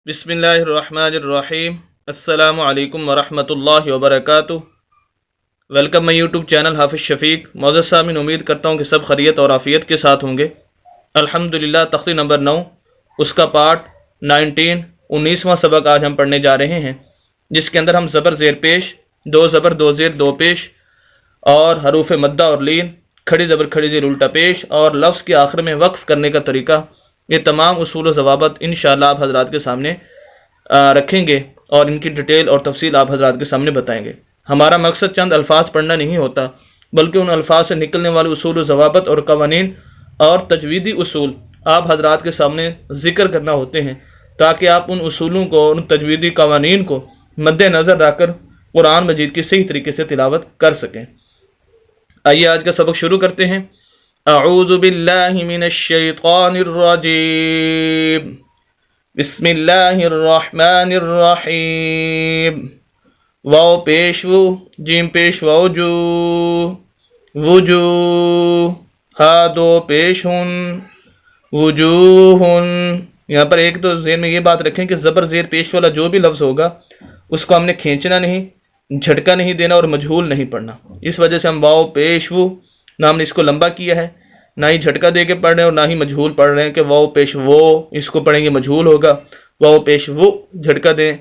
بسم اللہ الرحمن الرحیم۔ السلام علیکم ورحمۃ اللہ وبرکاتہ۔ ویلکم مائی یوٹیوب چینل حافظ شفیق۔ معزز سامعین، امید کرتا ہوں کہ سب خیریت اور عافیت کے ساتھ ہوں گے۔ الحمدللہ تختی نمبر 9 اس کا پارٹ 19واں سبق آج ہم پڑھنے جا رہے ہیں، جس کے اندر ہم زبر زیر پیش، دو زبر دو زیر دو پیش اور حروف مدہ اور لین، کھڑی زبر کھڑی زیر الٹا پیش اور لفظ کے آخر میں وقف کرنے کا طریقہ، یہ تمام اصول و ضوابط انشاءاللہ آپ حضرات کے سامنے رکھیں گے اور ان کی ڈیٹیل اور تفصیل آپ حضرات کے سامنے بتائیں گے۔ ہمارا مقصد چند الفاظ پڑھنا نہیں ہوتا، بلکہ ان الفاظ سے نکلنے والے اصول و ضوابط اور قوانین اور تجویدی اصول آپ حضرات کے سامنے ذکر کرنا ہوتے ہیں، تاکہ آپ ان اصولوں کو، ان تجویدی قوانین کو مد نظر رکھ کر قرآن مجید کی صحیح طریقے سے تلاوت کر سکیں۔ آئیے آج کا سبق شروع کرتے ہیں۔ اعوذ باللہ من الشیطان الرجیم، بسم اللہ الرحمن الرحیم۔ واو پیش و، جیم پیش واو جو، وجو، ہا دو پیش ہن، وجوہن۔ یہاں پر ایک تو ذہن میں یہ بات رکھیں کہ زبر زیر پیش والا جو بھی لفظ ہوگا اس کو ہم نے کھینچنا نہیں، جھٹکا نہیں دینا اور مجہول نہیں پڑھنا۔ اس وجہ سے ہم واو پیش و نہ ہم نے اس کو لمبا کیا ہے، نہ ہی جھٹکا دے کے پڑھ رہے ہیں اور نہ ہی مجہول پڑھ رہے ہیں کہ واو پیش وہ، اس کو پڑھیں گے مجہول ہوگا۔ واو پیش وہ جھٹکا دیں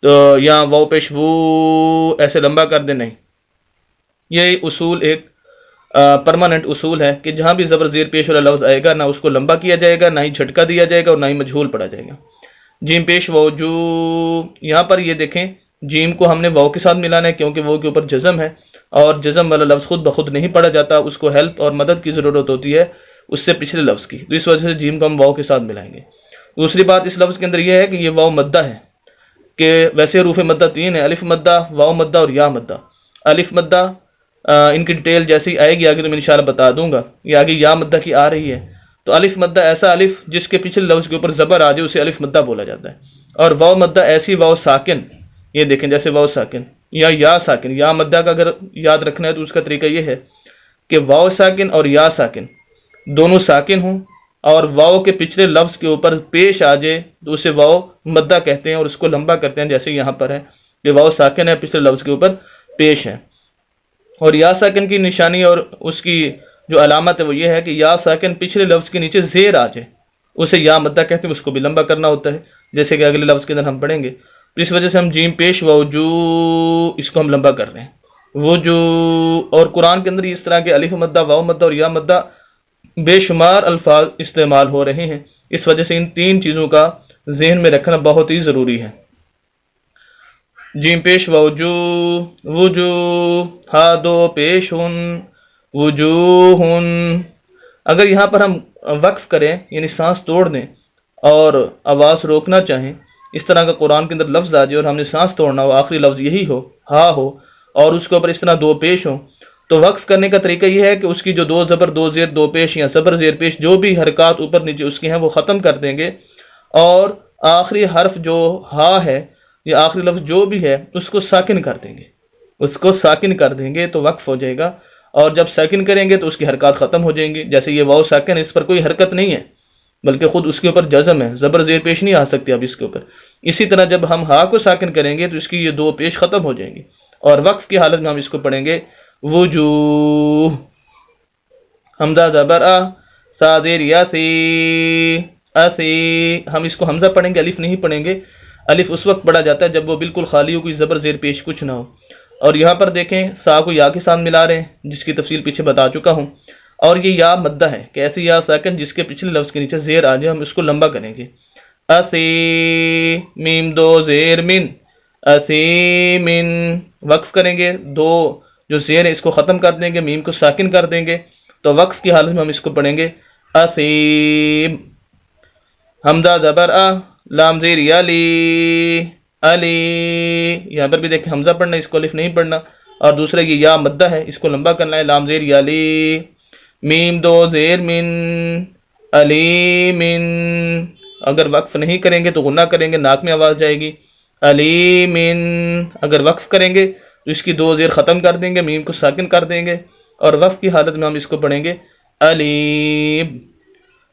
تو یا واو پیش وہ ایسے لمبا کر دیں، نہیں۔ یہ اصول ایک پرماننٹ اصول ہے کہ جہاں بھی زبر زیر پیش والا لفظ آئے گا، نہ اس کو لمبا کیا جائے گا، نہ ہی جھٹکا دیا جائے گا اور نہ ہی مجہول پڑھا جائے گا۔ جیم پیش واو جو، یہاں پر یہ دیکھیں جیم کو ہم نے واو کے ساتھ ملانا ہے، کیونکہ واو کے اوپر جزم ہے اور جزم والا لفظ خود بخود نہیں پڑھا جاتا، اس کو ہیلپ اور مدد کی ضرورت ہوتی ہے اس سے پچھلے لفظ کی، تو اس وجہ سے جیم کو ہم واو کے ساتھ ملائیں گے۔ دوسری بات اس لفظ کے اندر یہ ہے کہ یہ واو مدہ ہے، کہ ویسے حروف مدہ 3 ہے، الف مدہ، واو مدہ اور یا مدہ۔ الف مدہ ان کی ڈیٹیل جیسی آئے گی آگے تو میں انشاءاللہ بتا دوں گا، یہ آگے یا مدہ کی آ رہی ہے۔ تو الف مدہ ایسا الف جس کے پچھلے لفظ کے اوپر زبر آ جائے اسے الف مدہ بولا جاتا ہے، اور واو مدہ ایسی واو ساکن، یہ دیکھیں جیسے واو ساکن یا ساکن۔ یا مدہ کا اگر یاد رکھنا ہے تو اس کا طریقہ یہ ہے کہ واو ساکن اور یا ساکن دونوں ساکن ہوں اور واو کے پچھلے لفظ کے اوپر پیش آ جائے تو اسے واو مدہ کہتے ہیں اور اس کو لمبا کرتے ہیں، جیسے یہاں پر ہے کہ واو ساکن ہے، پچھلے لفظ کے اوپر پیش ہے۔ اور یا ساکن کی نشانی اور اس کی جو علامت ہے وہ یہ ہے کہ یا ساکن پچھلے لفظ کے نیچے زیر آ جائے اسے یا مدہ کہتے ہیں، اس کو بھی لمبا کرنا ہوتا ہے، جیسے کہ اگلے لفظ کے اندر ہم پڑھیں گے۔ تو اس وجہ سے ہم جیم پیش وجو اس کو ہم لمبا کر رہے ہیں، وجو۔ اور قرآن کے اندر اس طرح کے الف مدہ، واو مدہ اور یا مدہ بے شمار الفاظ استعمال ہو رہے ہیں، اس وجہ سے ان تین چیزوں کا ذہن میں رکھنا بہت ہی ضروری ہے۔ جیم پیش وجو، وجو، ہا دو پیش ہن، وجوہن۔ اگر یہاں پر ہم وقف کریں یعنی سانس توڑ دیں اور آواز روکنا چاہیں، اس طرح کا قرآن کے اندر لفظ آ جائے اور ہم نے سانس توڑنا ہو، آخری لفظ یہی ہو، ہا ہو، اور اس کے اوپر اس طرح دو پیش ہوں، تو وقف کرنے کا طریقہ یہ ہے کہ اس کی جو دو زبر دو زیر دو پیش یا زبر زیر پیش جو بھی حرکات اوپر نیچے اس کے ہیں وہ ختم کر دیں گے، اور آخری حرف جو ہا ہے یا آخری لفظ جو بھی ہے اس کو ساکن کر دیں گے، اس کو ساکن کر دیں گے تو وقف ہو جائے گا، اور جب ساکن کریں گے تو اس کی حرکات ختم ہو جائیں گی۔ جیسے یہ واو ساکن ہے، اس پر کوئی حرکت نہیں ہے بلکہ خود اس کے اوپر جزم ہے، زبر زیر پیش نہیں آ سکتی اب اس کے اوپر۔ اسی طرح جب ہم ہا کو ساکن کریں گے تو اس کی یہ دو پیش ختم ہو جائیں گی، اور وقف کی حالت میں ہم اس کو پڑھیں گے وجوہ، حمزہ زبر آ، سا زیر یا سی، اسی۔ ہم اس کو حمزہ پڑھیں گے، الف نہیں پڑھیں گے۔ الف اس وقت پڑھا جاتا ہے جب وہ بالکل خالی ہو، کوئی زبر زیر پیش کچھ نہ ہو۔ اور یہاں پر دیکھیں سا کو یا کے ساتھ ملا رہے ہیں، جس کی تفصیل پیچھے بتا چکا ہوں، اور یہ یا مدہ ہے کہ ایسی یا ساکن جس کے پچھلے لفظ کے نیچے زیر آ جائے، ہم اس کو لمبا کریں گے۔ اسی، میم دو زیر من، اسی من، وقف کریں گے، دو جو زیر ہے اس کو ختم کر دیں گے، میم کو ساکن کر دیں گے، تو وقف کی حالت میں ہم اس کو پڑھیں گے اسیم۔ حمزہ زبر آ، لام زیر یا لی، علی۔ یہاں پر بھی دیکھیں حمزہ پڑھنا، اس کو الف نہیں پڑھنا، اور دوسرا یہ یا مدہ ہے، اس کو لمبا کرنا ہے، لام زیر یا لی، میم دو زیر من، علی من۔ اگر وقف نہیں کریں گے تو غنہ کریں گے، ناک میں آواز جائے گی، علی من۔ اگر وقف کریں گے تو اس کی دو زیر ختم کر دیں گے، میم کو ساکن کر دیں گے، اور وقف کی حالت میں ہم اس کو پڑھیں گے علیم۔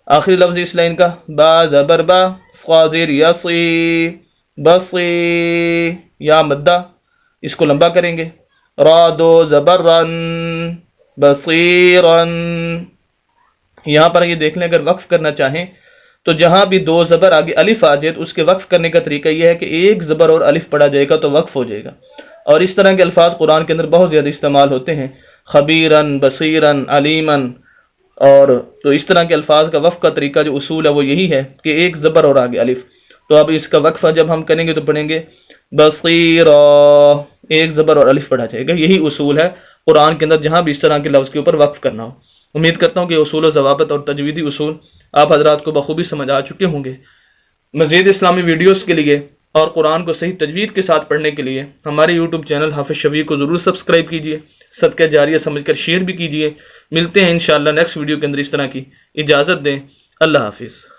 آخری لفظ اس لائن کا با زبر با صا زیر یصی بصی، یا مدہ اس کو لمبا کریں گے، را دو زبر رن بصیرن۔ یہاں پر یہ دیکھ لیں، اگر وقف کرنا چاہیں تو جہاں بھی دو زبر آگے الف آ جائے تو اس کے وقف کرنے کا طریقہ یہ ہے کہ ایک زبر اور الف پڑھا جائے گا تو وقف ہو جائے گا۔ اور اس طرح کے الفاظ قرآن کے اندر بہت زیادہ استعمال ہوتے ہیں، خبیرن، بصیرن، علیمن، اور تو اس طرح کے الفاظ کا وقف کا طریقہ جو اصول ہے وہ یہی ہے کہ ایک زبر اور آگے الف۔ تو اب اس کا وقفہ جب ہم کریں گے تو پڑھیں گے بصیرا، ایک زبر اور الف پڑھا جائے گا۔ یہی اصول ہے قرآن کے اندر جہاں بھی اس طرح کے لفظ کے اوپر وقف کرنا ہو۔ امید کرتا ہوں کہ اصول و ضوابط اور تجویدی اصول آپ حضرات کو بخوبی سمجھ آ چکے ہوں گے۔ مزید اسلامی ویڈیوز کے لیے اور قرآن کو صحیح تجوید کے ساتھ پڑھنے کے لیے ہمارے یوٹیوب چینل حافظ شفیع کو ضرور سبسکرائب کیجیے، صدقہ جاریہ سمجھ کر شیئر بھی کیجیے۔ ملتے ہیں انشاءاللہ نیکسٹ ویڈیو کے اندر، اس طرح کی اجازت دیں، اللہ حافظ۔